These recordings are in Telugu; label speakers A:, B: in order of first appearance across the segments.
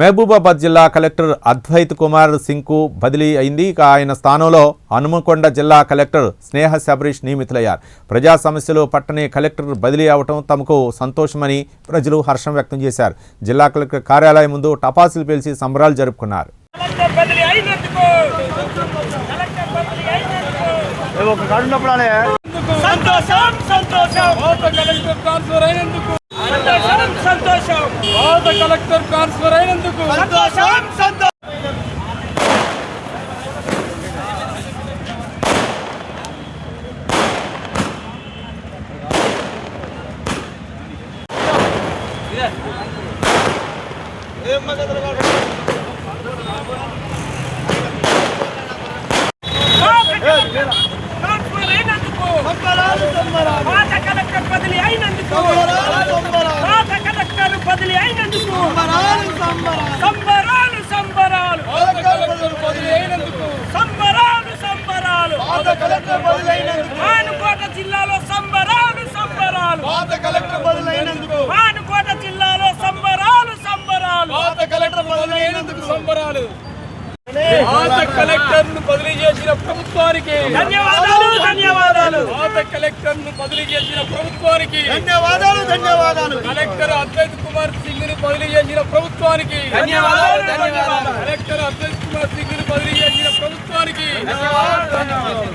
A: మహబూబాబాద్ జిల్లా కలెక్టర్ అద్వైత్ కుమార్ సింగ్కు బదిలీ అయింది. ఇక ఆయన స్థానంలో హనుమకొండ జిల్లా కలెక్టర్ స్నేహ శబరీష్ నియమితులయ్యారు. ప్రజా సమస్యలు పట్టని కలెక్టర్ బదిలీ అవటం తమకు సంతోషమని ప్రజలు హర్షం వ్యక్తం చేశారు. జిల్లా కలెక్టర్ కార్యాలయం ముందు టపాసులు పేల్చి సంబరాలు జరుపుకున్నారు.
B: కలెక్టర్ ట్రాన్స్ఫర్ అయినందుకు జిల్లాలో సంబరాలు సంబరాలు మానుకోట జిల్లాలో సంబరాలు సంబరాలు కలెక్టర్ బదిలైనందుకు సంబరాలు. కలెక్టర్ ను బదిలీ చేసిన ప్రభుత్వానికి ధన్యవాదాలు ధన్యవాదాలు. కలెక్టర్ ను బదిలీ చేసిన ప్రభుత్వానికి ధన్యవాదాలు ధన్యవాదాలు. కలెక్టర్ అద్వైత్ కుమార్ సింగ్ ను బదిలీ చేసిన ప్రభుత్వానికి ధన్యవాదాలు ధన్యవాదాలు. కలెక్టర్ అద్వైత్ కుమార్ సింగ్ ను బదిలీ చేసిన ప్రభుత్వానికి ధన్యవాదాలు ధన్యవాదాలు.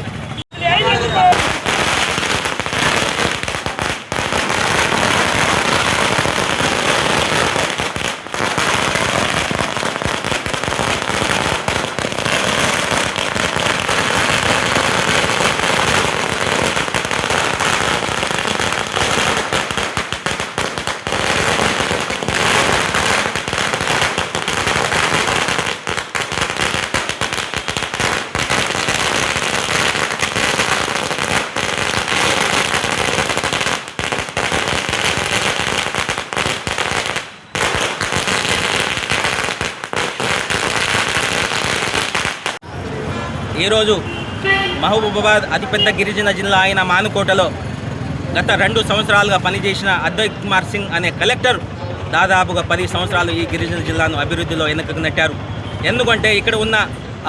C: ఈరోజు మహబూబాబాద్ అతిపెద్ద గిరిజన జిల్లా అయిన మానుకోటలో గత 2 సంవత్సరాలుగా పనిచేసిన అద్వైత్ కుమార్ సింగ్ అనే కలెక్టర్ దాదాపుగా 10 సంవత్సరాలు ఈ గిరిజన జిల్లాను అభివృద్ధిలో వెనుకకు నెట్టారు. ఎందుకంటే ఇక్కడ ఉన్న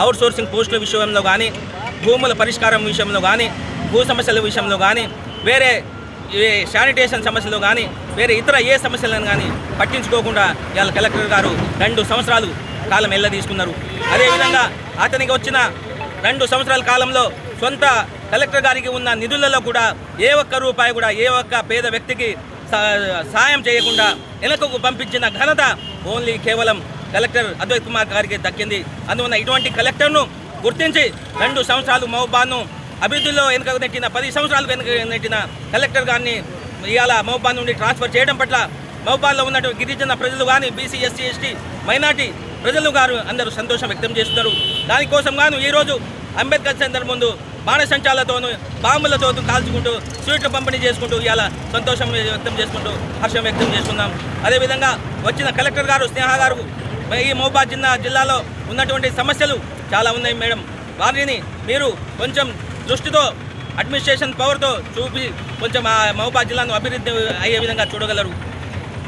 C: అవుట్సోర్సింగ్ పోస్టుల విషయంలో కానీ, భూముల పరిష్కారం విషయంలో కానీ, భూ సమస్యల విషయంలో కానీ, వేరే శానిటేషన్ సమస్యలు కానీ, వేరే ఇతర ఏ సమస్యలను కానీ పట్టించుకోకుండా ఇవాళ కలెక్టర్ గారు 2 సంవత్సరాలు కాలం తీసుకున్నారు. అదేవిధంగా అతనికి వచ్చిన 2 సంవత్సరాల కాలంలో సొంత కలెక్టర్ గారికి ఉన్న నిధులలో కూడా ఏ ఒక్క రూపాయి కూడా ఏ ఒక్క పేద వ్యక్తికి సాయం చేయకుండా వెనుకకు పంపించిన ఘనత ఓన్లీ కేవలం కలెక్టర్ అద్వైత్ కుమార్ గారికి దక్కింది. అందువల్ల ఇటువంటి కలెక్టర్ను గుర్తించి 2 సంవత్సరాలు మహబూబాను అభివృద్ధిలో వెనుకకు నెట్టిన 10 సంవత్సరాలు వెనుక నెట్టిన కలెక్టర్ గారిని ఇవాళ మహబూబా నుండి ట్రాన్స్ఫర్ చేయడం పట్ల మహబూబాలో ఉన్నటువంటి గిరిజన ప్రజలు కానీ, బీసీ, ఎస్సీ, ఎస్టీ, మైనార్టీ ప్రజలు గారు అందరూ సంతోషం వ్యక్తం చేస్తున్నారు. దానికోసం గాను ఈరోజు అంబేద్కర్ సెంటర్ ముందు బాణసంచాలతోనూ బాంబులతో కాల్చుకుంటూ స్వీట్లు పంపిణీ చేసుకుంటూ ఇవాళ సంతోషం వ్యక్తం చేసుకుంటూ హర్షం వ్యక్తం చేస్తున్నాం. అదేవిధంగా వచ్చిన కలెక్టర్ గారు స్నేహ గారు ఈ మహబూబాబాద్ జిల్లాలో ఉన్నటువంటి సమస్యలు చాలా ఉన్నాయి మేడం. వారిని మీరు కొంచెం దృష్టితో అడ్మినిస్ట్రేషన్ పవర్తో చూపి కొంచెం ఆ మహబూబాబాద్ జిల్లాను అభివృద్ధి అయ్యే విధంగా చూడగలరు.